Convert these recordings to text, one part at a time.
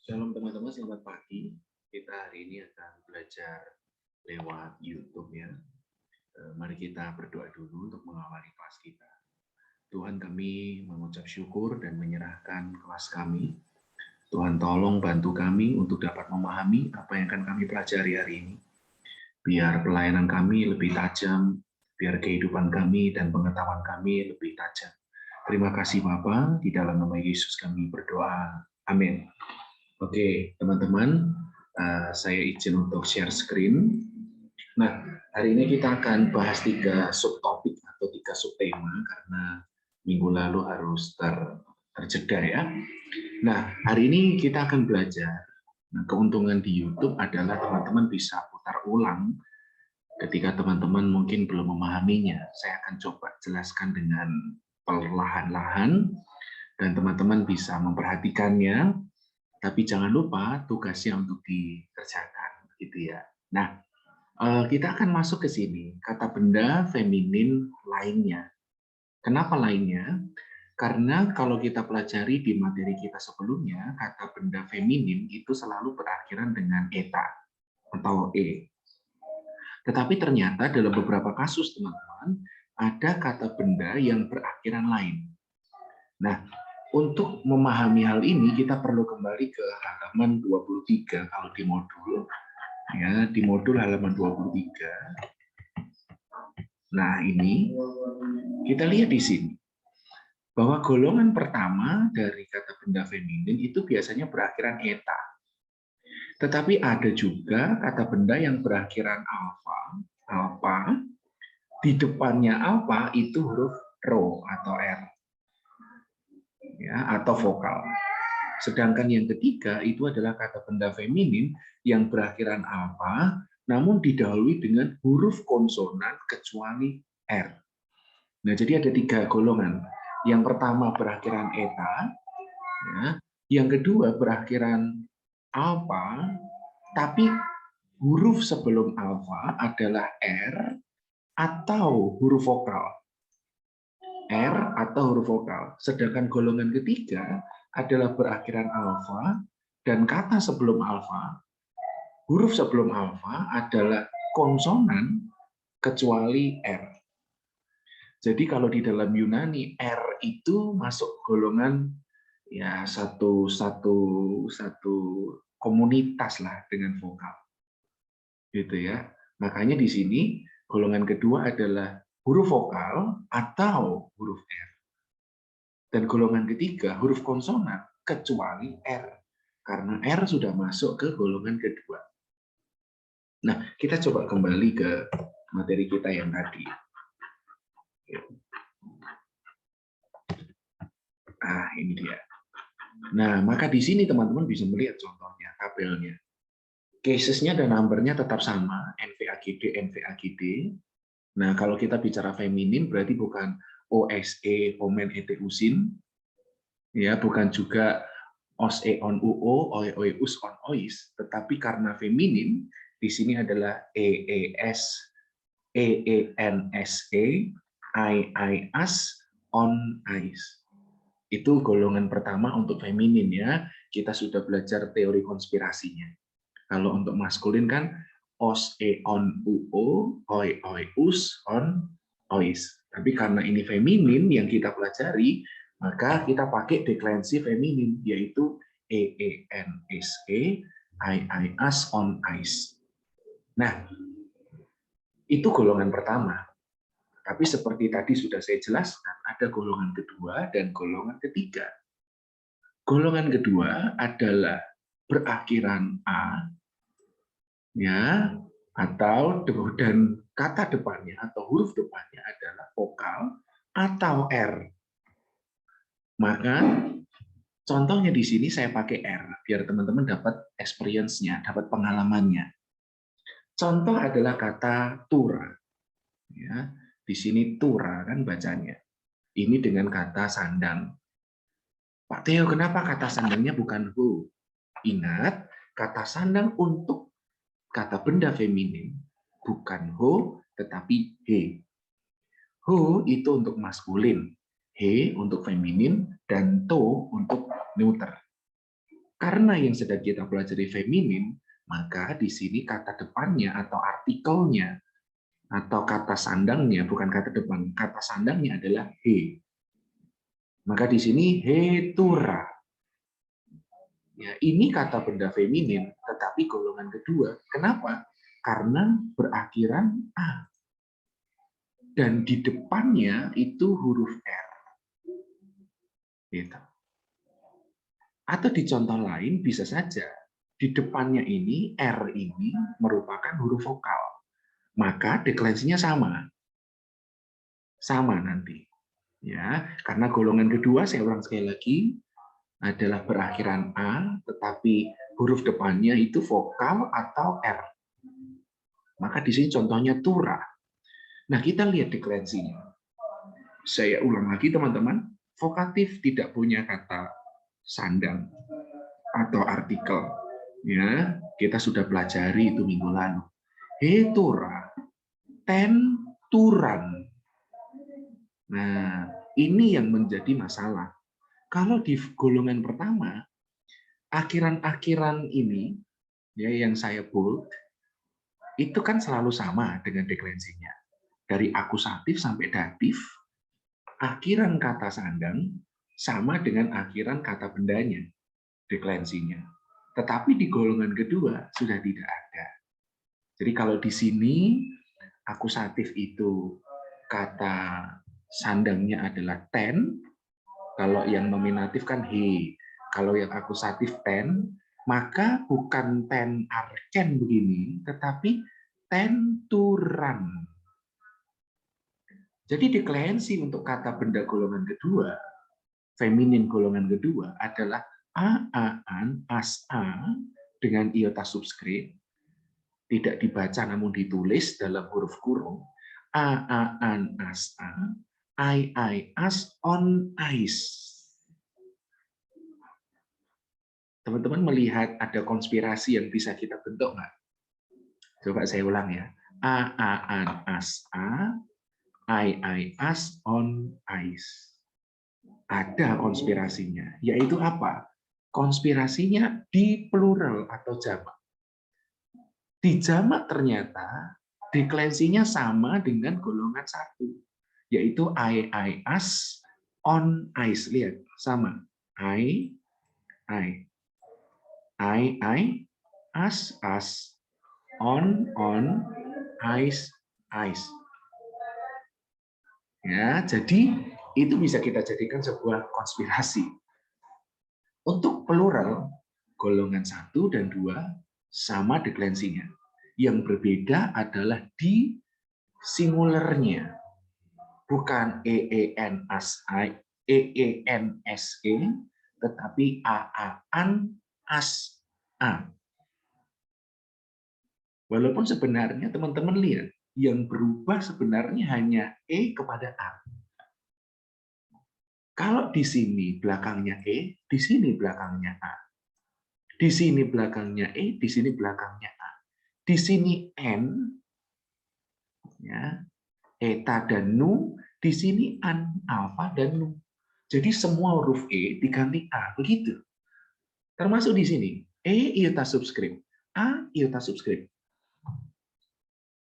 Shalom teman-teman, selamat pagi. Kita hari ini akan belajar lewat YouTube ya. Mari kita berdoa dulu untuk mengawali kelas kita. Tuhan, kami mengucap syukur dan menyerahkan kelas kami. Tuhan tolong bantu kami untuk dapat memahami apa yang akan kami pelajari hari ini. Biar pelayanan kami lebih tajam, biar kehidupan kami dan pengetahuan kami lebih tajam. Terima kasih Bapa, di dalam nama Yesus kami berdoa. Amin. Oke, teman-teman, saya izin untuk share screen. Nah, hari ini kita akan bahas 3 subtopik atau 3 subtema karena minggu lalu harus terjeda ya. Nah, hari ini kita akan belajar. Nah, keuntungan di YouTube adalah teman-teman bisa putar ulang ketika teman-teman mungkin belum memahaminya. Saya akan coba jelaskan dengan perlahan-lahan dan teman-teman bisa memperhatikannya. Tapi jangan lupa tugasnya untuk dikerjakan, gitu ya. Nah, kita akan masuk ke sini, kata benda feminin lainnya. Kenapa lainnya? Karena kalau kita pelajari di materi kita sebelumnya, kata benda feminin itu selalu berakhiran dengan eta atau e. Tetapi ternyata dalam beberapa kasus, teman-teman, ada kata benda yang berakhiran lain. Nah, untuk memahami hal ini, kita perlu kembali ke halaman 23 kalau di modul. Ya, di modul halaman 23. Nah, ini kita lihat di sini bahwa golongan pertama dari kata benda feminin itu biasanya berakhiran eta. Tetapi ada juga kata benda yang berakhiran alfa, di depannya alfa itu huruf rho atau r. Ya, atau vokal. Sedangkan yang ketiga itu adalah kata benda feminin yang berakhiran alfa, namun didahului dengan huruf konsonan kecuali R. Nah, jadi ada 3 golongan. Yang pertama berakhiran eta, ya. Yang kedua berakhiran alfa, tapi huruf sebelum alfa adalah R atau huruf vokal. R atau huruf vokal. Sedangkan golongan ketiga adalah berakhiran alfa dan kata sebelum alfa, huruf sebelum alfa adalah konsonan kecuali R. Jadi kalau di dalam Yunani R itu masuk golongan ya satu komunitas lah dengan vokal. Gitu ya. Makanya di sini golongan kedua adalah huruf vokal atau huruf R. Dan golongan ketiga huruf konsonan kecuali R. Karena R sudah masuk ke golongan kedua. Nah, kita coba kembali ke materi kita yang tadi. Ah, ini dia. Nah, maka di sini teman-teman bisa melihat contohnya, tabelnya. Casesnya dan numbernya tetap sama, NVAGD, NVAGD. Nah, kalau kita bicara feminin berarti bukan OSE, omen, ete, usin. Ya, bukan juga OSE, on, UO, OE, OE, us, on, ois. Tetapi karena feminin, di sini adalah EES, EENSE, IIAS, on, ais. Itu golongan pertama untuk feminin ya. Kita sudah belajar teori konspirasinya. Kalau untuk maskulin kan os, e, on, uo, oi, oi, us, on, ois. Tapi karena ini feminin yang kita pelajari, maka kita pakai deklensi feminin, yaitu e, n, s, e, I, as, on, ais. Nah, itu golongan pertama. Tapi seperti tadi sudah saya jelaskan, ada golongan kedua dan golongan ketiga. Golongan kedua adalah berakhiran A, ya, atau dan kata depannya atau huruf depannya adalah vokal atau R. Maka contohnya di sini saya pakai R biar teman-teman dapat experience-nya, dapat pengalamannya. Contoh adalah kata tura. Ya, di sini tura kan bacanya. Ini dengan kata sandang. Pak Theo, kenapa kata sandangnya bukan hu? Ingat, kata sandang untuk kata benda feminin bukan ho, tetapi he. Ho itu untuk maskulin, he untuk feminin, dan to untuk neuter. Karena yang sedang kita pelajari feminin, maka di sini kata depannya atau artikelnya atau kata sandangnya, bukan kata depan, kata sandangnya adalah he. Maka di sini hetura. Ya, ini kata benda feminin, tetapi golongan kedua. Kenapa? Karena berakhiran A. Dan di depannya itu huruf R. Gitu. Atau di contoh lain bisa saja, di depannya ini, R ini merupakan huruf vokal. Maka deklensinya sama. Sama nanti. Ya, karena golongan kedua, saya ulang sekali lagi, adalah berakhiran A, tetapi huruf depannya itu vokal atau R. Maka di sini contohnya tura. Nah, kita lihat deklensinya. Saya ulang lagi, teman-teman. Vokatif tidak punya kata sandang atau artikel. Ya, kita sudah pelajari itu minggu lalu. Hetura, ten, turan. Nah, ini yang menjadi masalah. Kalau di golongan pertama, akhiran-akhiran ini, ya yang saya bold, itu kan selalu sama dengan deklensinya. Dari akusatif sampai datif, akhiran kata sandang sama dengan akhiran kata bendanya, deklensinya. Tetapi di golongan kedua sudah tidak ada. Jadi kalau di sini akusatif itu kata sandangnya adalah ten, kalau yang nominatif kan he, kalau yang akusatif ten, maka bukan ten arken begini, tetapi ten turan. Jadi deklensi untuk kata benda golongan kedua, feminin golongan kedua adalah a-an, as-a, dengan iota subskrip, tidak dibaca namun ditulis dalam huruf kurung, a-an, as-a, I, as, on, ice. Teman-teman melihat ada konspirasi yang bisa kita bentuk nggak? Coba saya ulang ya. A-an, as-a, I, as, on, ice. Ada konspirasinya, yaitu apa? Konspirasinya di plural atau jamak. Di jamak ternyata deklensinya sama dengan golongan satu, yaitu I, as, on, ice. Lihat, sama. I, as, on, ice. Ya, jadi itu bisa kita jadikan sebuah konspirasi. Untuk plural, golongan 1 dan 2 sama deklensinya. Yang berbeda adalah di singularnya. Bukan EENSE, tetapi AAN, AS, A. Walaupun sebenarnya teman-teman lihat, yang berubah sebenarnya hanya E kepada A. Kalau di sini belakangnya E, di sini belakangnya A. Di sini belakangnya E, di sini belakangnya A. Di sini N, ya, eta dan nu, di sini an, alfa dan nu. Jadi semua huruf E diganti A, begitu. Termasuk di sini, E iota subskrip, A iota subskrip.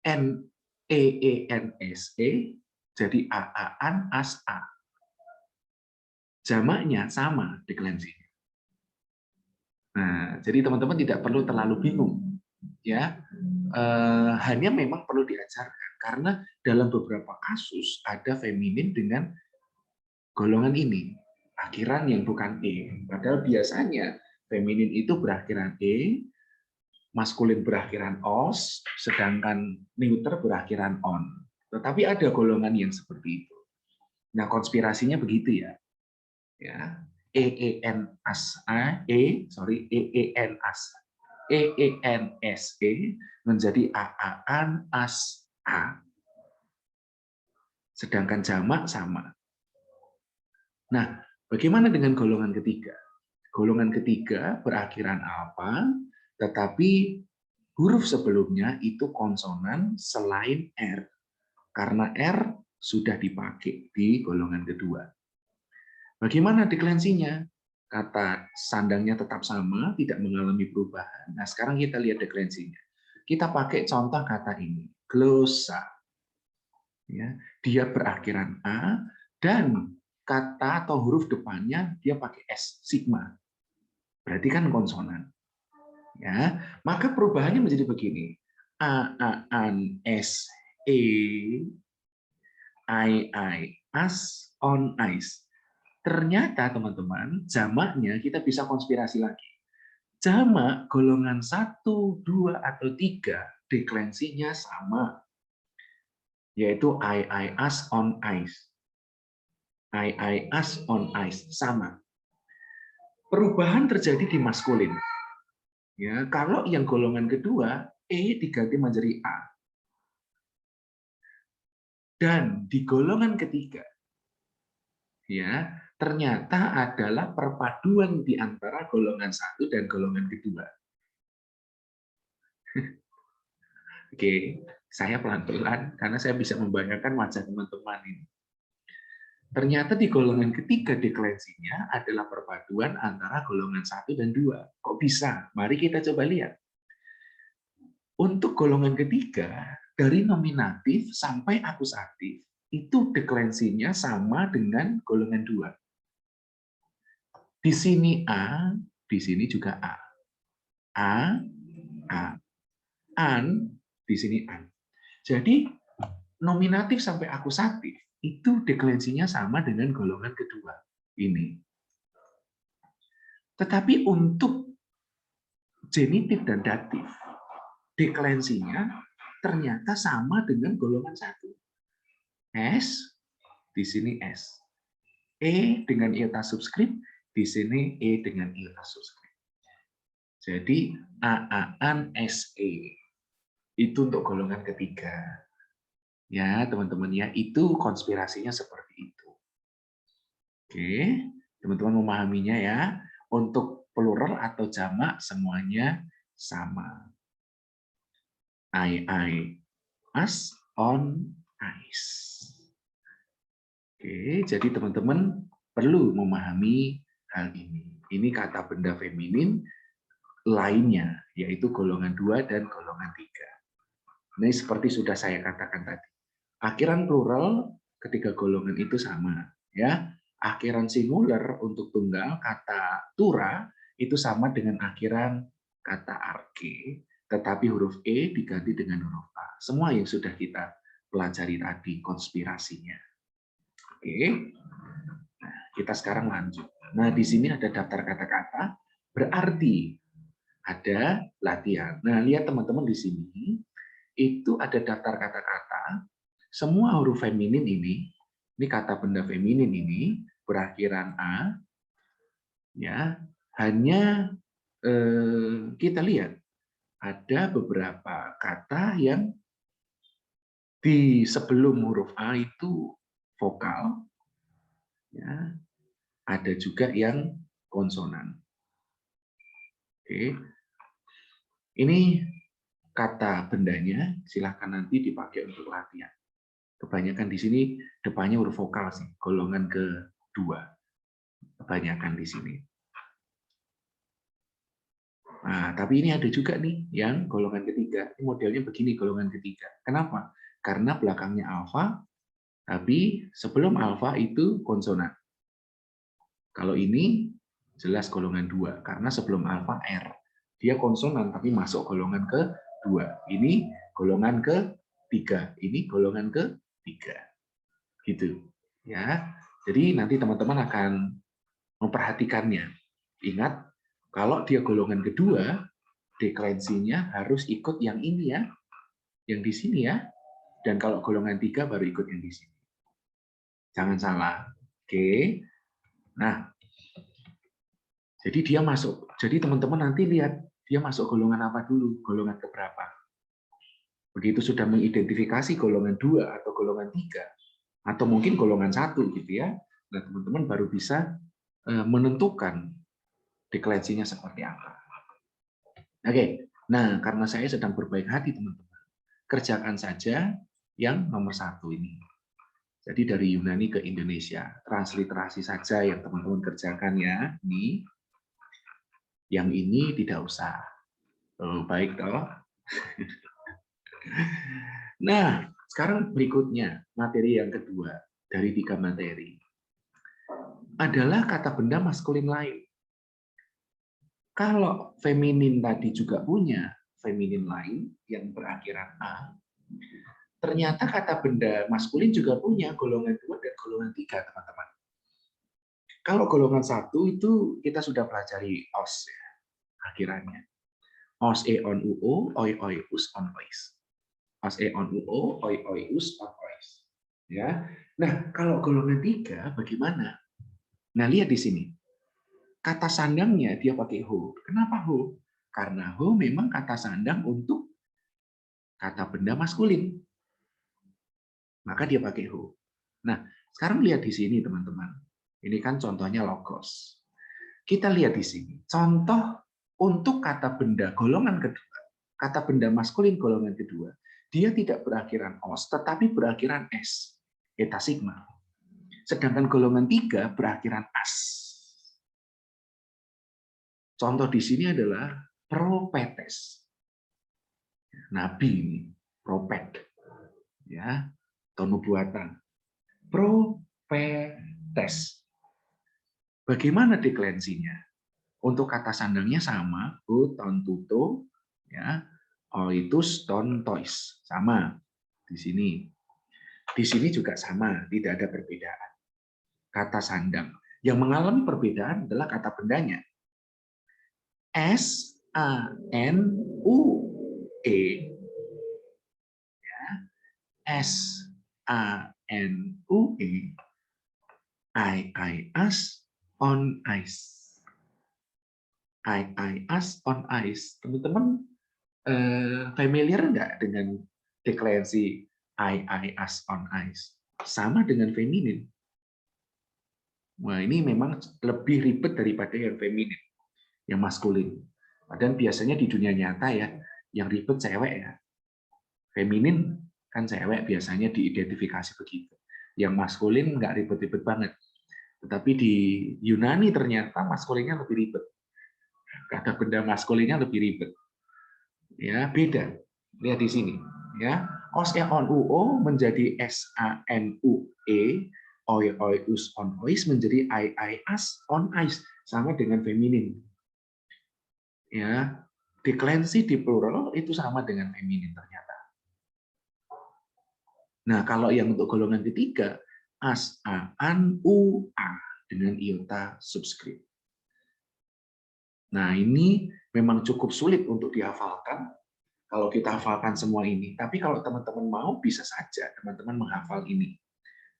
N, EENSE, jadi AAN, AS, A. Jamaknya sama deklensinya. Nah, jadi teman-teman tidak perlu terlalu bingung, ya. Hanya memang perlu diajarkan karena dalam beberapa kasus ada feminin dengan golongan ini, akhiran yang bukan E. Padahal biasanya feminin itu berakhiran E, maskulin berakhiran os, sedangkan neuter berakhiran on. Tetapi ada golongan yang seperti itu. Nah, konspirasinya begitu ya. Ya, EENSE menjadi AAN as A. Sedangkan jamak sama. Nah, bagaimana dengan golongan ketiga? Golongan ketiga berakhiran alfa, tetapi huruf sebelumnya itu konsonan selain R. Karena R sudah dipakai di golongan kedua. Bagaimana deklensinya? kata sandangnya tetap sama, tidak mengalami perubahan. Nah, sekarang kita lihat deklensinya. Kita pakai contoh kata ini, glosa. Ya, dia berakhiran A, dan kata atau huruf depannya dia pakai S, sigma. Berarti kan konsonan. Ya, maka perubahannya menjadi begini. A, an, S, E, I, as, on, ice. Ternyata teman-teman, jamaknya kita bisa konspirasi lagi. Jamak golongan 1, 2, atau 3 deklensinya sama, yaitu I, us, on, ice. I, us, on, ice. Sama. Perubahan terjadi di maskulin. Ya, kalau yang golongan kedua, E diganti menjadi A. Dan di golongan ketiga, ya, ternyata adalah perpaduan di antara golongan 1 dan golongan kedua. Oke, saya pelan-pelan karena saya bisa membayangkan wajah teman-teman ini. Ternyata di golongan ketiga deklensinya adalah perpaduan antara golongan 1 dan 2. Kok bisa? Mari kita coba lihat. Untuk golongan ketiga, dari nominatif sampai akusatif, itu deklensinya sama dengan golongan 2. Di sini A, di sini juga A. A, an, di sini an. Jadi nominatif sampai akusatif itu deklensinya sama dengan golongan kedua ini. Tetapi untuk genitif dan datif, deklensinya ternyata sama dengan golongan 1. S, di sini S. E dengan iota subskrip, di sini E dengan iota subskrip. Jadi an SE itu untuk golongan ketiga. Ya, teman-teman ya, itu konspirasinya seperti itu. Oke, teman-teman memahaminya ya. Untuk plural atau jamak semuanya sama. I, us, on, ice. Oke, jadi teman-teman perlu memahami hal ini. Ini kata benda feminin lainnya, yaitu golongan 2 dan golongan 3. Ini seperti sudah saya katakan tadi. Akhiran plural ketiga golongan itu sama, ya. Akhiran singular untuk tunggal kata tura itu sama dengan akhiran kata arke, tetapi huruf e diganti dengan huruf a. Semua yang sudah kita pelajari tadi konspirasinya. Oke. Nah, kita sekarang lanjut. Nah, di sini ada daftar kata-kata, berarti ada latihan. Nah, lihat teman-teman di sini, itu ada daftar kata-kata, semua huruf feminin ini kata benda feminin ini, berakhiran A, ya, hanya kita lihat, ada beberapa kata yang di sebelum huruf A itu vokal, ya, ada juga yang konsonan. Oke, ini kata bendanya, silahkan nanti dipakai untuk latihan. Kebanyakan di sini depannya huruf vokal sih, golongan kedua. Kebanyakan di sini. Nah, tapi ini ada juga nih yang golongan ketiga. Ini modelnya begini golongan ketiga. Kenapa? Karena belakangnya alfa, tapi sebelum alfa itu konsonan. Kalau ini jelas golongan 2, karena sebelum alfa R. Dia konsonan tapi masuk golongan ke-2. Ini golongan ke-3. Ini golongan ke-3. Gitu. Ya. Jadi nanti teman-teman akan memperhatikannya. Ingat, kalau dia golongan kedua, deklensinya harus ikut yang ini ya, yang di sini ya. Dan kalau golongan 3 baru ikut yang di sini. Jangan salah. Oke. Nah, jadi dia masuk. Jadi teman-teman nanti lihat dia masuk golongan apa dulu, golongan keberapa. Begitu sudah mengidentifikasi golongan 2 atau golongan 3, atau mungkin golongan 1 gitu ya. Nah, teman-teman baru bisa menentukan deklensinya seperti apa. Oke, nah karena saya sedang berbaik hati teman-teman, kerjakan saja yang nomor 1 ini. Jadi dari Yunani ke Indonesia, transliterasi saja yang teman-teman kerjakan ya. Ini, yang ini tidak usah. Oh, baik toh. Nah, sekarang berikutnya materi yang kedua dari 3 materi adalah kata benda maskulin lain. Kalau feminin tadi juga punya feminin lain yang berakhiran A, ternyata kata benda maskulin juga punya golongan 2 dan golongan 3, teman-teman. Kalau golongan 1 itu kita sudah pelajari os ya, akhirannya. Os e on uo, oi oi us on ois. Os e on uo, oi oi us on ois. Ya. Nah, kalau golongan 3 bagaimana? Nah, lihat di sini. Kata sandangnya dia pakai ho. Kenapa ho? Karena ho memang kata sandang untuk kata benda maskulin. Maka dia pakai ho. Nah, sekarang lihat di sini teman-teman. Ini kan contohnya logos. Kita lihat di sini. Contoh untuk kata benda golongan kedua, kata benda maskulin golongan kedua, dia tidak berakhiran os, tetapi berakhiran s, eta sigma. Sedangkan golongan 3 berakhiran as. Contoh di sini adalah propetes. Nabi ini, propet. Ya, atau nubuatan. Propetes. Bagaimana deklensinya? Untuk kata sandangnya sama, ho, ton, tuto, ya, oitus, ton, tois. Sama di sini. Di sini juga sama, tidak ada perbedaan. Kata sandang. Yang mengalami perbedaan adalah kata bendanya. S, A, N, U, E. Ya. S, A, N, U, E. I, us, on ice. I, us, on ice. Teman-teman familiar enggak dengan deklarasi I, us, on ice? Sama dengan feminin. Wah, ini memang lebih ribet daripada yang feminin, yang maskulin. Dan biasanya di dunia nyata ya, yang ribet cewek ya. Feminin kan cewek biasanya diidentifikasi begitu. Yang maskulin nggak ribet-ribet banget. Tetapi di Yunani ternyata maskulinnya lebih ribet. Kata benda maskulinnya lebih ribet. Ya, beda. Lihat di sini, ya. Os e on uo menjadi s a n u e, oi oi us on ois menjadi I us on ice, sama dengan feminin. Ya, deklensi di plural itu sama dengan feminin ternyata. Nah, kalau yang untuk golongan ketiga, as, a, an, u, a dengan iota subskrip. Nah, ini memang cukup sulit untuk dihafalkan kalau kita hafalkan semua ini. Tapi kalau teman-teman mau, bisa saja teman-teman menghafal ini,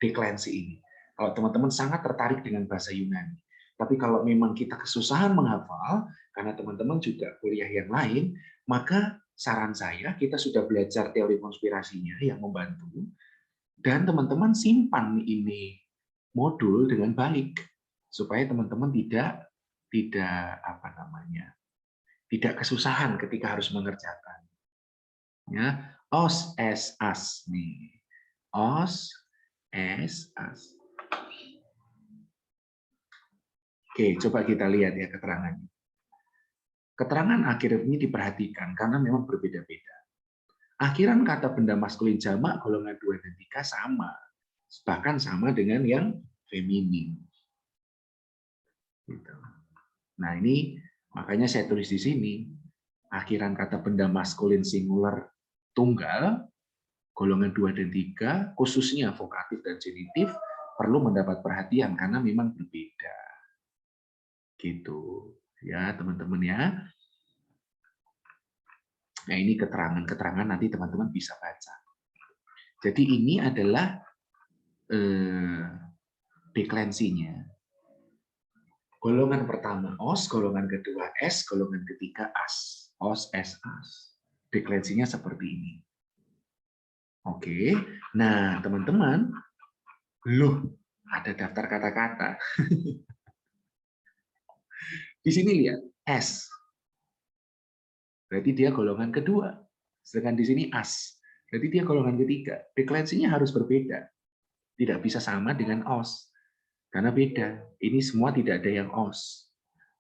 deklensi ini. Kalau teman-teman sangat tertarik dengan bahasa Yunani. Tapi kalau memang kita kesusahan menghafal, karena teman-teman juga kuliah yang lain, maka saran saya, kita sudah belajar teori konspirasinya yang membantu, dan teman-teman simpan ini modul dengan baik, supaya teman-teman tidak kesusahan ketika harus mengerjakan. Ya, os, es, as nih. Os, es, as. Oke, coba kita lihat ya keterangannya. Keterangan akhir ini diperhatikan karena memang berbeda-beda. Akhiran kata benda maskulin jamak golongan 2 dan 3 sama. Bahkan sama dengan yang feminin. Gitu. Nah, ini makanya saya tulis di sini. Akhiran kata benda maskulin singular tunggal golongan 2 dan 3, khususnya vokatif dan genitif, perlu mendapat perhatian karena memang berbeda. Gitu. Ya, teman-teman ya. Nah, ini keterangan-keterangan nanti teman-teman bisa baca. Jadi ini adalah deklensinya. Golongan pertama os, golongan kedua s, golongan ketiga as. Os, s, as. Deklensinya seperti ini. Oke. Nah, teman-teman, loh, ada daftar kata-kata. Di sini lihat, S. Berarti dia golongan kedua. Sedangkan di sini as. Berarti dia golongan ketiga. Deklensinya harus berbeda. Tidak bisa sama dengan os. Karena beda. Ini semua tidak ada yang os.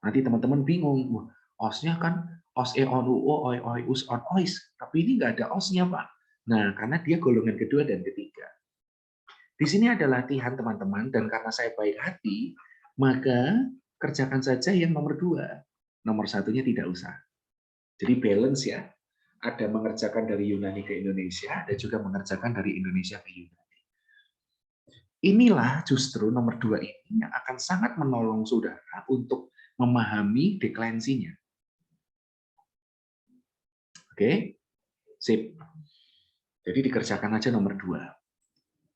Nanti teman-teman bingung. Wah, osnya kan os e on uo oi oi us on ois. Tapi ini nggak ada osnya, Pak. Nah, karena dia golongan kedua dan ketiga. Di sini ada latihan teman-teman, dan karena saya baik hati, maka kerjakan saja yang nomor 2. Nomor satunya tidak usah. Jadi balance ya. Ada mengerjakan dari Yunani ke Indonesia, ada juga mengerjakan dari Indonesia ke Yunani. Inilah justru nomor 2 ini yang akan sangat menolong saudara untuk memahami deklensinya. Oke, sip. Jadi dikerjakan aja nomor 2.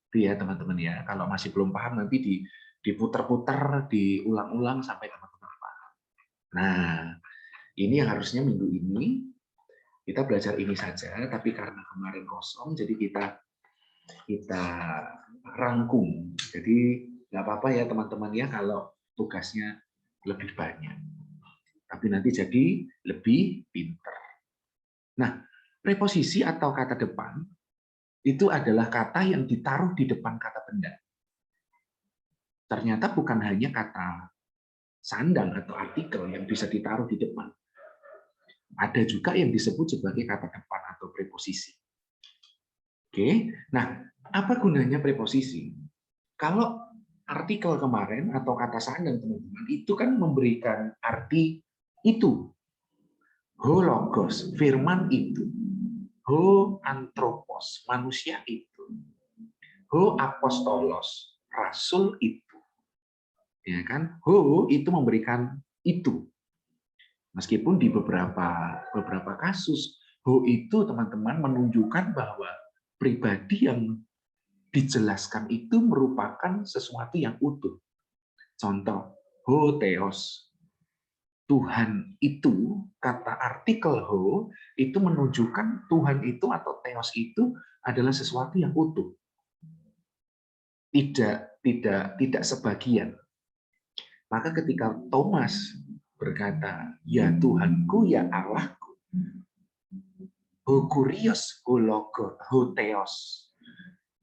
Itu ya teman-teman ya. Kalau masih belum paham nanti diputar-putar, diulang-ulang sampai teman-teman paham. Nah, ini yang harusnya minggu ini kita belajar ini saja, tapi karena kemarin kosong, jadi kita rangkum. Jadi nggak apa-apa ya teman-teman ya kalau tugasnya lebih banyak. Tapi nanti jadi lebih pinter. Nah, preposisi atau kata depan itu adalah kata yang ditaruh di depan kata benda. Ternyata bukan hanya kata sandang atau artikel yang bisa ditaruh di depan. Ada juga yang disebut sebagai kata depan atau preposisi. Oke, nah apa gunanya preposisi? Kalau artikel kemarin atau kata sandang teman-teman itu kan memberikan arti itu. Ho logos, firman itu. Ho anthropos, manusia itu. Ho apostolos, rasul itu. Ya kan? Ho itu memberikan itu. Meskipun di beberapa kasus ho itu teman-teman menunjukkan bahwa pribadi yang dijelaskan itu merupakan sesuatu yang utuh. Contoh, ho theos, Tuhan itu, kata artikel ho, itu menunjukkan Tuhan itu atau theos itu adalah sesuatu yang utuh. Tidak sebagian. Maka ketika Thomas berkata, ya Tuhanku, ya Allahku, ho kurios, ho logo, ho theos,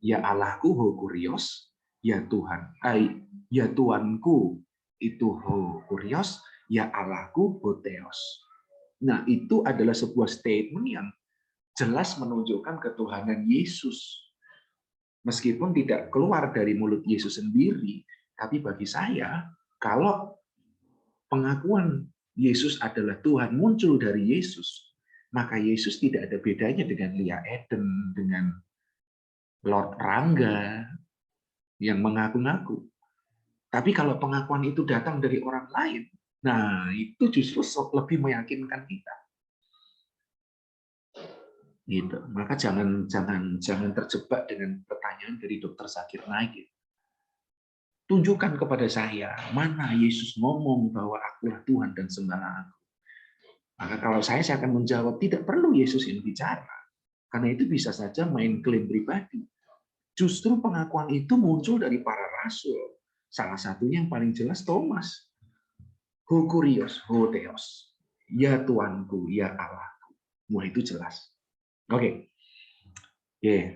ya Allahku, ho kurios, ya Tuhan, ya Tuhanku, itu ho kurios, ya Allahku, ho theos. Nah, itu adalah sebuah statement yang jelas menunjukkan ketuhanan Yesus. Meskipun tidak keluar dari mulut Yesus sendiri, tapi bagi saya, kalau pengakuan Yesus adalah Tuhan muncul dari Yesus, maka Yesus tidak ada bedanya dengan Lia Eden, dengan Lord Rangga yang mengaku-ngaku. Tapi kalau pengakuan itu datang dari orang lain, nah itu justru lebih meyakinkan kita. Gitu. Maka jangan terjebak dengan pertanyaan dari Dr. Zakir Naik. Tunjukkan kepada saya mana Yesus ngomong bahwa akulah Tuhan dan sembahlah aku. Maka kalau saya akan menjawab tidak perlu Yesus yang bicara, karena itu bisa saja main klaim pribadi. Justru pengakuan itu muncul dari para rasul. Salah satunya yang paling jelas Thomas. Ho kurios, ho theos. Ya Tuanku, ya Allahku. Wah itu jelas. Oke.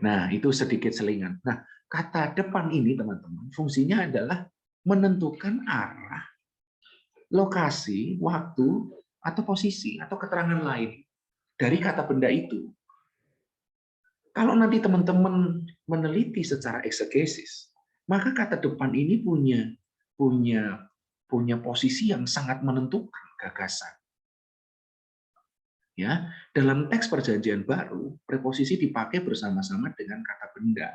Nah, itu sedikit selingan. Nah, kata depan ini, teman-teman, fungsinya adalah menentukan arah, lokasi, waktu, atau posisi, atau keterangan lain dari kata benda itu. Kalau nanti teman-teman meneliti secara eksegesis, maka kata depan ini punya posisi yang sangat menentukan gagasan. Ya, dalam teks Perjanjian Baru, preposisi dipakai bersama-sama dengan kata benda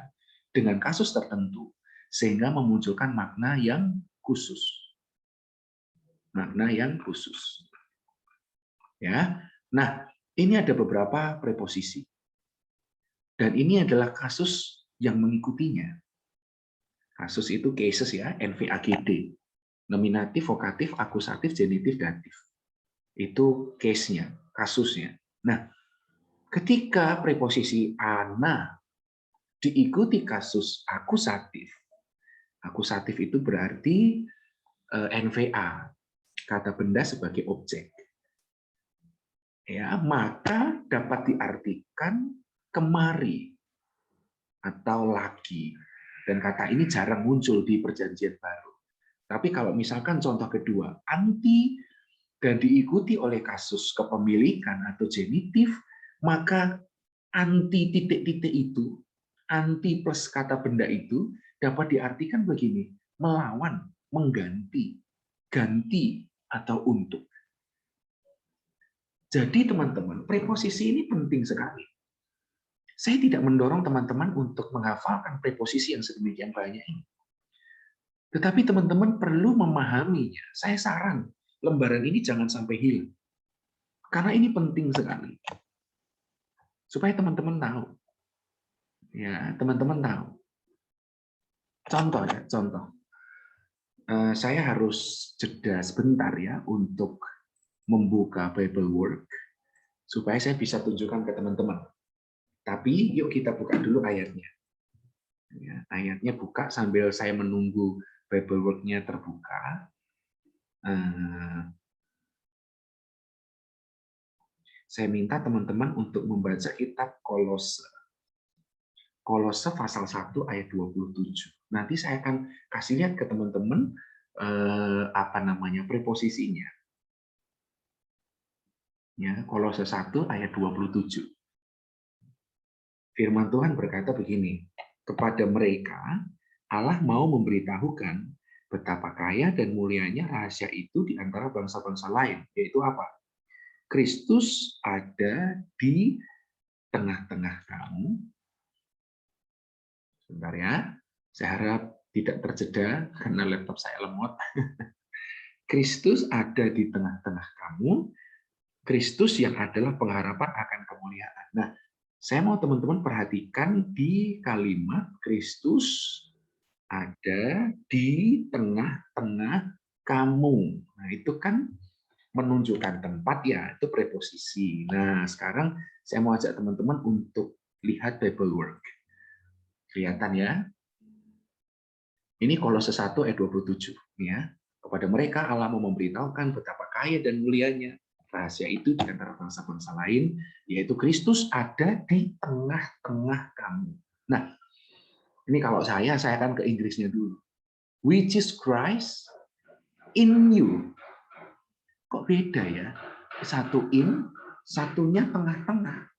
dengan kasus tertentu sehingga memunculkan makna yang khusus. Makna yang khusus. Ya. Nah, ini ada beberapa preposisi. Dan ini adalah kasus yang mengikutinya. Kasus itu cases ya, NVAGD. Nominatif, vokatif, akusatif, genitif, datif. Itu case-nya, kasusnya. Nah, ketika preposisi ana diikuti kasus akusatif, akusatif itu berarti NVA, kata benda sebagai objek. Ya, maka dapat diartikan kemari atau lagi. Dan kata ini jarang muncul di Perjanjian Baru. Tapi kalau misalkan contoh kedua, anti dan diikuti oleh kasus kepemilikan atau genitif, maka anti titik-titik itu, anti plus kata benda itu dapat diartikan begini, melawan, mengganti, ganti, atau untuk. Jadi teman-teman, preposisi ini penting sekali. Saya tidak mendorong teman-teman untuk menghafalkan preposisi yang sedemikian banyak ini. Tetapi teman-teman perlu memahaminya. Saya saran, lembaran ini jangan sampai hilang. Karena ini penting sekali. Supaya teman-teman tahu. Ya, teman-teman tahu. Contoh ya, contoh. Saya harus jeda sebentar ya untuk membuka Bible Work supaya saya bisa tunjukkan ke teman-teman. Tapi yuk kita buka dulu ayatnya. Ya, ayatnya buka sambil saya menunggu Bible Work-nya terbuka. Saya minta teman-teman untuk membaca kitab Kolose. Kolose pasal 1 ayat 27. Nanti saya akan kasih lihat ke teman-teman preposisinya. Ya, Kolose 1 ayat 27. Firman Tuhan berkata begini, kepada mereka Allah mau memberitahukan betapa kaya dan mulianya rahasia itu di antara bangsa-bangsa lain, yaitu apa? Kristus ada di tengah-tengah kamu. Sebentar ya, saya harap tidak terjeda karena laptop saya lemot. Kristus ada di tengah-tengah kamu, Kristus yang adalah pengharapan akan kemuliaan. Nah, saya mau teman-teman perhatikan di kalimat Kristus ada di tengah-tengah kamu. Nah, itu kan menunjukkan tempat ya, itu preposisi. Nah, sekarang saya mau ajak teman-teman untuk lihat Bible Work. Kelihatan ya? Ini Kolose 1 ayat 27 ya. Kepada mereka Allah mau memberitahukan betapa kaya dan mulianya rahasia itu di antara bangsa-bangsa lain, yaitu Kristus ada di tengah-tengah kamu. Nah, ini kalau saya akan ke Inggrisnya dulu. Which is Christ in you. Kok beda ya? Satu in, satunya tengah-tengah.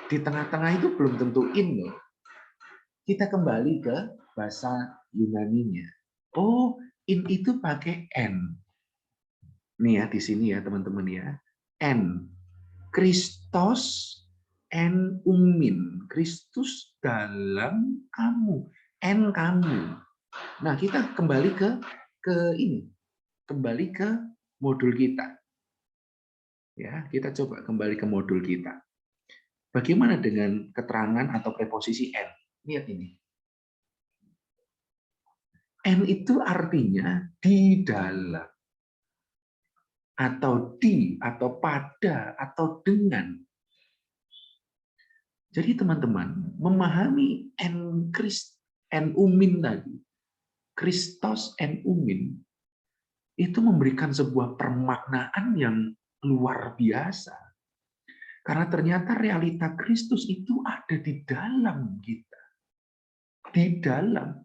Di tengah-tengah itu belum tentu in loh. Kita kembali ke bahasa Yunaninya. Oh, in itu pakai n. Nih ya, di sini ya teman-teman ya. N. Kristos en umin. Kristus dalam kamu. N kamu. Nah, kita kembali ke ini. Kembali ke modul kita. Ya, kita coba kembali ke modul kita. Bagaimana dengan keterangan atau preposisi n? Lihat ini. N itu artinya di dalam, atau di, atau pada, atau dengan. Jadi teman-teman memahami n umin tadi, Kristos n umin, itu memberikan sebuah permaknaan yang luar biasa. Karena ternyata realita Kristus itu ada di dalam kita. Di dalam.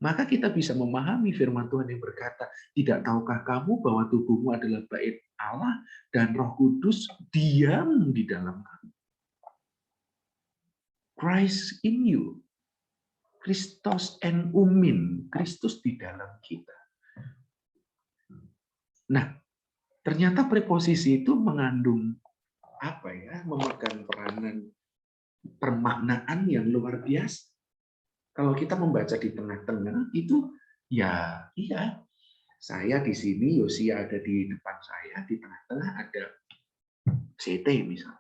Maka kita bisa memahami firman Tuhan yang berkata, tidak tahukah kamu bahwa tubuhmu adalah bait Allah dan Roh Kudus diam di dalam kamu. Christ in you. Kristos en umin. Kristus di dalam kita. Nah, ternyata preposisi itu mengandung memegang peranan permaknaan yang luar biasa. Kalau kita membaca di tengah-tengah itu ya iya, saya di sini, Yosia ada di depan saya, di tengah-tengah ada CT misalnya,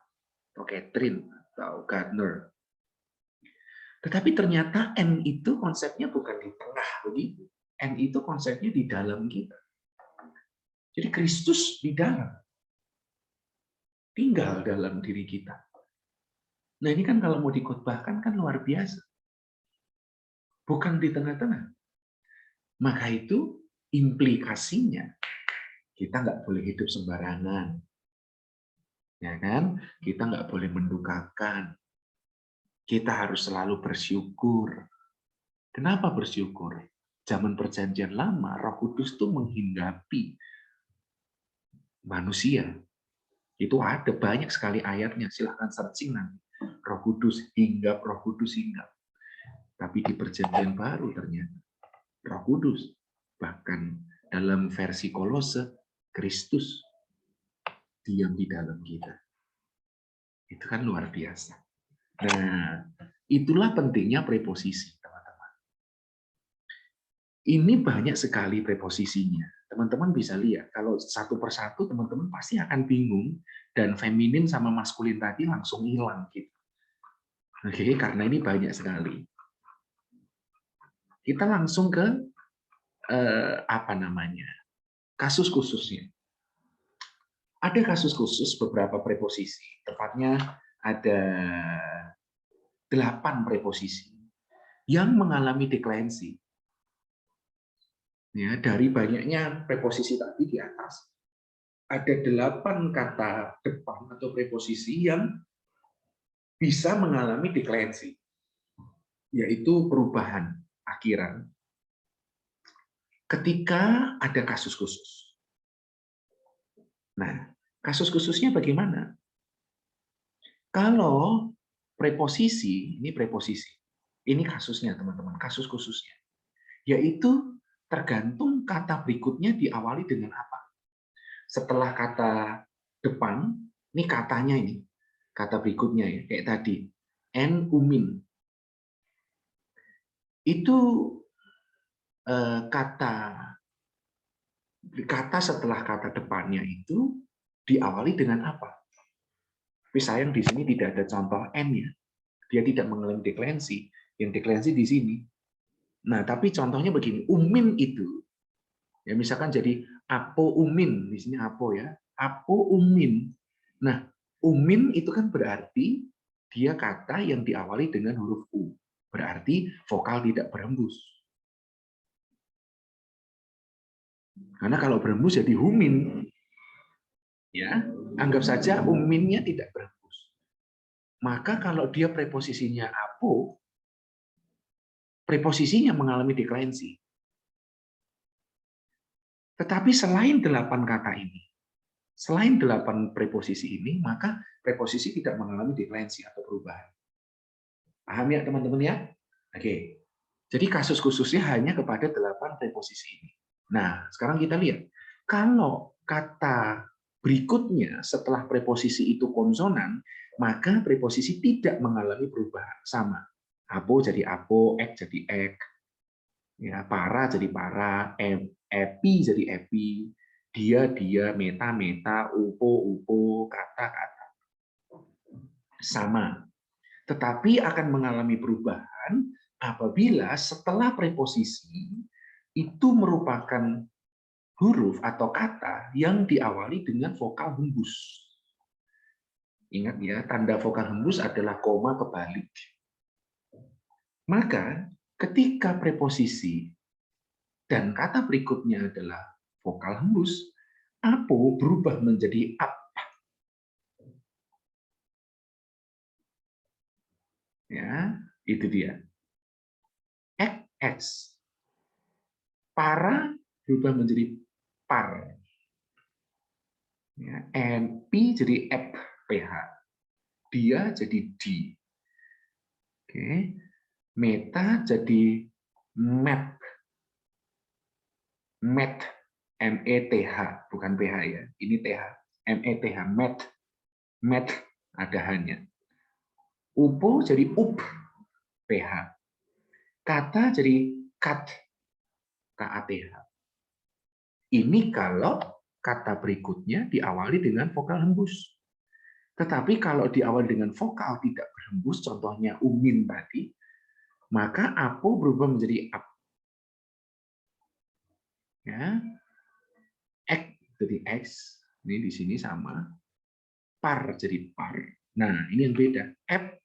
atau Catherine, atau Gardner. Tetapi ternyata N itu konsepnya bukan di tengah begitu. N itu konsepnya di dalam kita. Jadi Kristus di dalam. Tinggal dalam diri kita. Nah ini kan kalau mau dikhotbahkan kan luar biasa. Bukan di tengah-tengah. Maka itu implikasinya kita nggak boleh hidup sembarangan. Ya kan? Kita nggak boleh mendukakan. Kita harus selalu bersyukur. Kenapa bersyukur? Zaman Perjanjian Lama, Roh Kudus itu menghinggapi manusia. Itu ada banyak sekali ayatnya, silahkan searching nanti. Roh Kudus hinggap, Roh Kudus hinggap. Tapi di Perjanjian Baru ternyata Roh Kudus, bahkan dalam versi Kolose, Kristus diam di dalam kita. Itu kan luar biasa. Nah, itulah pentingnya preposisi, teman-teman. Ini banyak sekali preposisinya. Teman-teman bisa lihat, kalau satu persatu teman-teman pasti akan bingung, dan feminin sama maskulin tadi langsung hilang gitu. Oke, karena ini banyak sekali. Kita langsung ke kasus khususnya. Ada kasus khusus beberapa preposisi, tepatnya ada 8 preposisi yang mengalami deklensi. Ya, dari banyaknya preposisi tadi di atas, ada 8 kata depan atau preposisi yang bisa mengalami deklensi, yaitu perubahan akhiran ketika ada kasus khusus. Nah, kasus khususnya bagaimana? Kalau preposisi, ini kasusnya teman-teman, kasus khususnya, yaitu tergantung kata berikutnya diawali dengan apa. Setelah kata depan, ini katanya ini, kata berikutnya ya, kayak tadi, en umin. Itu kata setelah kata depannya itu diawali dengan apa? Tapi sayang di sini tidak ada contoh n ya. Dia tidak mengalami deklensi. Yang deklensi di sini. Nah, tapi contohnya begini, umin itu ya misalkan jadi apo umin, di sini apo ya. Apo umin. Nah, umin itu kan berarti dia kata yang diawali dengan huruf u. Berarti vokal tidak berhembus. Karena kalau berhembus jadi humin. Ya, anggap saja uminnya tidak berhembus. Maka kalau dia preposisinya apo, preposisinya mengalami deklensi. Tetapi selain 8 kata ini, selain 8 preposisi ini, maka preposisi tidak mengalami deklensi atau perubahan. Paham ya teman-teman ya? Oke. Jadi kasus khususnya hanya kepada 8 preposisi ini. Nah, sekarang kita lihat. Kalau kata berikutnya setelah preposisi itu konsonan, maka preposisi tidak mengalami perubahan. Sama. Apo jadi apo, ek jadi ek. Ya, para jadi para, epi jadi epi, dia, meta, upo, kata. Sama. Tetapi akan mengalami perubahan apabila setelah preposisi itu merupakan huruf atau kata yang diawali dengan vokal hembus. Ingat ya, tanda vokal hembus adalah koma kebalik. Maka ketika preposisi dan kata berikutnya adalah vokal hembus, apo berubah menjadi ap. Ya, itu dia. Ek, x. Para berubah menjadi par. Ya, and p jadi ep, ph. Dia jadi di. Oke. Meta jadi map. Met, METH, bukan PH ya. Ini TH. METH, met. Met ada hanya. Upo jadi up, PH. Kata jadi kat, KATH. Ini kalau kata berikutnya diawali dengan vokal hembus. Tetapi kalau diawali dengan vokal tidak berhembus, contohnya umin tadi, maka apo berubah menjadi ap. Ya. Ek jadi x, ini di sini sama. Par jadi par. Nah, ini yang beda. Ep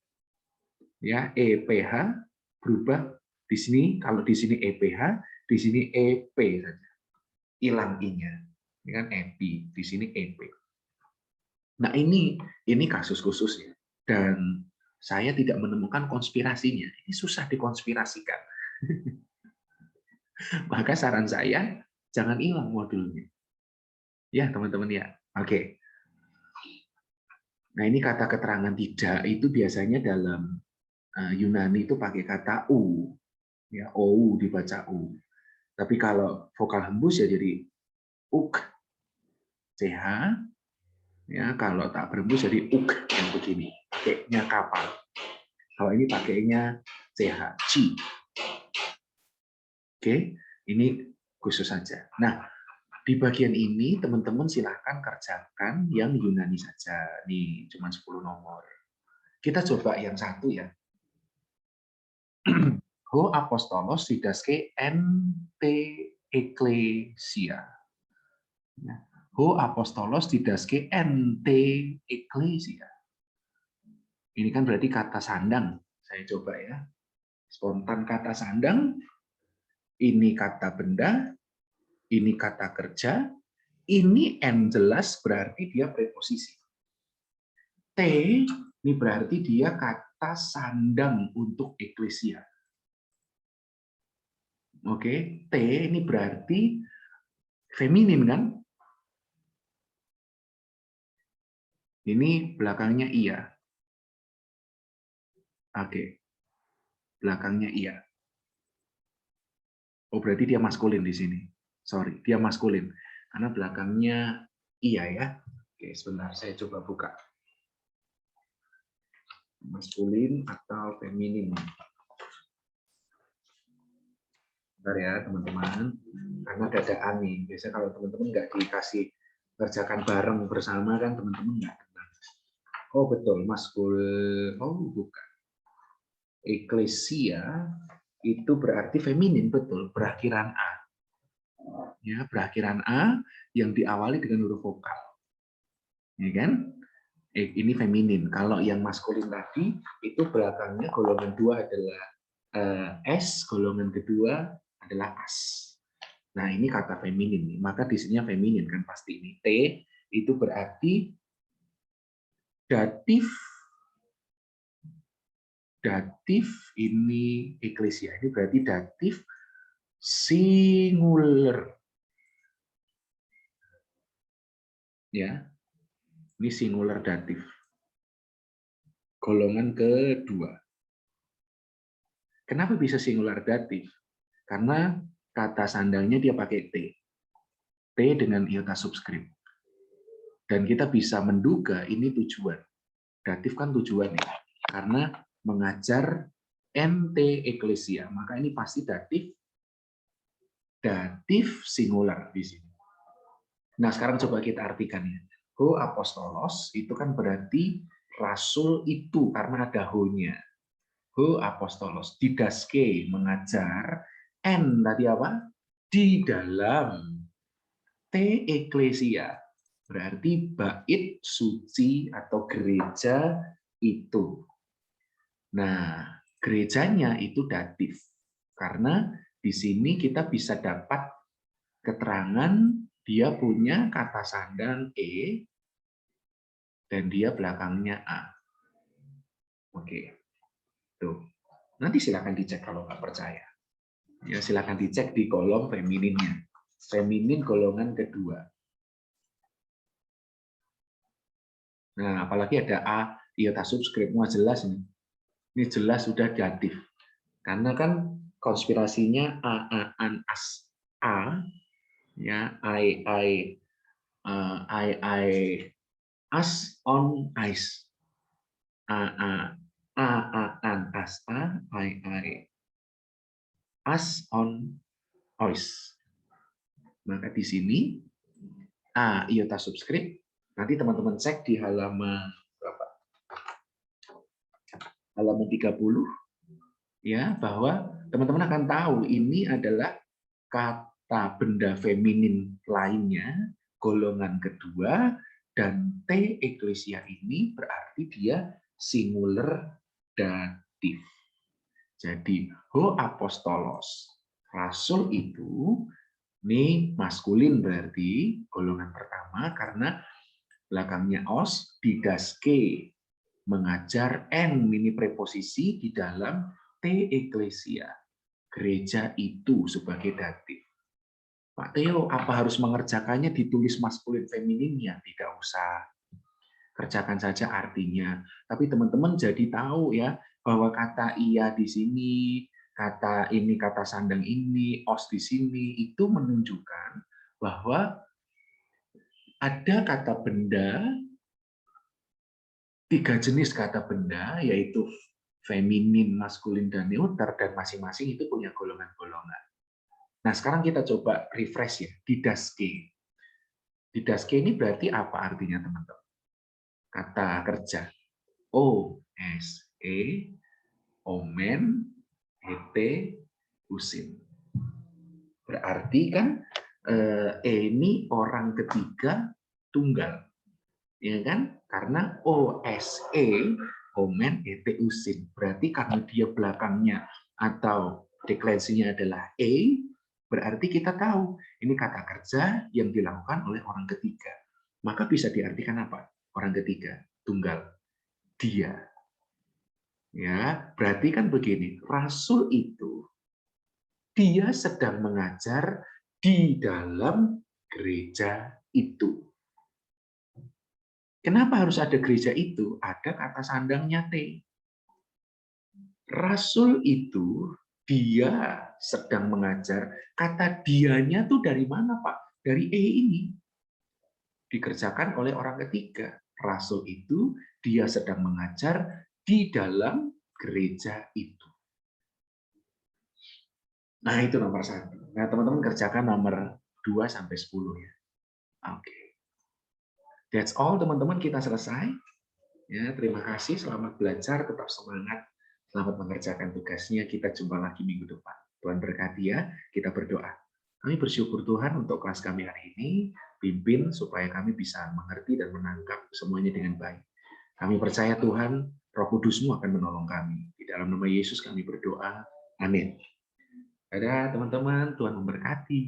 ya EPH berubah di sini, kalau di sini EPH, di sini EP saja. Hilang I-nya. Ini kan EPI, di sini EP. Nah, ini kasus khususnya. Dan Saya tidak menemukan konspirasinya. Ini susah dikonspirasikan. Maka saran saya, jangan hilang modulnya. Ya, teman-teman ya. Oke. Nah, ini kata keterangan tidak itu biasanya dalam Yunani itu pakai kata u. Ya, ou dibaca u. Tapi kalau vokal hembus ya jadi uk, ch. Ya, kalau tak berhembus jadi uk yang begini. Pakainya kapal. Kalau ini pakainya ch, ci. Oke, ini khusus saja. Nah, di bagian ini teman-teman silahkan kerjakan yang Yunani saja. Nih, cuma 10 nomor. Kita coba yang satu ya. Ho apostolos didaske ente ecclesia. Ho apostolos didaske ente ecclesia. Ini kan berarti kata sandang. Saya coba ya. Spontan kata sandang, ini kata benda, ini kata kerja, ini N jelas berarti dia preposisi. T ini berarti dia kata sandang untuk eklesia. Oke, T ini berarti feminin kan? Ini belakangnya iya. Oke, belakangnya iya. Oh, berarti dia maskulin di sini. Sorry, dia maskulin. Karena belakangnya iya ya. Oke, sebentar saya coba buka. Maskulin atau feminin. Bentar ya, teman-teman. Karena dadaan nih. Biasanya kalau teman-teman nggak dikasih kerjakan bareng bersama kan teman-teman nggak kenal. Oh, betul, maskul. Oh, bukan. Eklesia itu berarti feminin, betul, berakhiran A. Ya, berakhiran A yang diawali dengan huruf vokal. Ya kan? Ini feminin. Kalau yang maskulin tadi itu belakangnya golongan 2 adalah S, golongan kedua adalah as. Nah, ini kata feminin. Maka di sini feminin kan pasti ini. T itu berarti datif. Datif ini eklesia. Ini berarti datif singular. Ya. Ini singular datif. Golongan kedua. Kenapa bisa singular datif? Karena kata sandangnya dia pakai T. T dengan iota subskrip. Dan kita bisa menduga ini tujuan. Datif kan tujuan ya. Karena mengajar ente eklesia. Maka ini pasti datif singular di sini. Nah, sekarang coba kita artikan ya. Ho apostolos itu kan berarti rasul itu karena ada ho-nya. Ho apostolos, didaske mengajar, n tadi apa? Di dalam. T eklesia berarti bait suci atau gereja itu. Nah, gerejanya itu datif. Karena di sini kita bisa dapat keterangan dia punya kata sandang E dan dia belakangnya A. Oke. Tuh. Nanti silakan dicek kalau nggak percaya. Ya, silakan dicek di kolom femininnya. Feminin golongan kedua. Nah, apalagi ada A, iota subskrip, wah jelas ini. Ini jelas sudah datif. Karena kan konspirasinya A, an, as. A, ya, I, as on ice. A, an, as, I, as on ice. Maka di sini A iota subskrip. Nanti teman-teman cek di halaman berapa? Halaman 30 ya, bahwa teman-teman akan tahu ini adalah kata benda feminin lainnya golongan kedua dan T eklesia ini berarti dia singular datif. Jadi ho apostolos, rasul itu ini maskulin berarti golongan pertama karena belakangnya os, didaske mengajar, N ini preposisi di dalam T eklesia. Gereja itu sebagai datif. Pak Theo, apa harus mengerjakannya ditulis maskulin femininnya? Tidak usah. Kerjakan saja artinya. Tapi teman-teman jadi tahu ya bahwa kata iya di sini, kata ini, kata sandang ini, os di sini, itu menunjukkan bahwa ada kata benda, 3 jenis kata benda, yaitu feminin, maskulin, dan neuter, dan masing-masing itu punya golongan-golongan. Nah, sekarang kita coba refresh ya, didaske. Didaske ini berarti apa artinya, teman-teman? Kata kerja. O-S-E, omen, ete, usin. Berarti kan ini orang ketiga tunggal. Ya kan? Karena OSE, omen, ete, usin. Berarti karena dia belakangnya atau deklarasinya adalah E, berarti kita tahu ini kata kerja yang dilakukan oleh orang ketiga. Maka bisa diartikan apa? Orang ketiga, tunggal, dia. Ya, berarti kan begini, rasul itu dia sedang mengajar di dalam gereja itu. Kenapa harus ada gereja itu? Ada kata sandangnya T. Rasul itu dia sedang mengajar. Kata dianya tuh dari mana, Pak? Dari E ini. Dikerjakan oleh orang ketiga. Rasul itu dia sedang mengajar di dalam gereja itu. Nah, itu nomor 1. Nah, teman-teman kerjakan nomor 2 sampai 10 ya. Oke. That's all, teman-teman, kita selesai. Ya, terima kasih, selamat belajar, tetap semangat, selamat mengerjakan tugasnya. Kita jumpa lagi minggu depan. Tuhan berkati ya, kita berdoa. Kami bersyukur Tuhan untuk kelas kami hari ini, pimpin supaya kami bisa mengerti dan menangkap semuanya dengan baik. Kami percaya Tuhan, Roh Kudus-Mu akan menolong kami. Di dalam nama Yesus kami berdoa. Amin. Dadah teman-teman, Tuhan memberkati.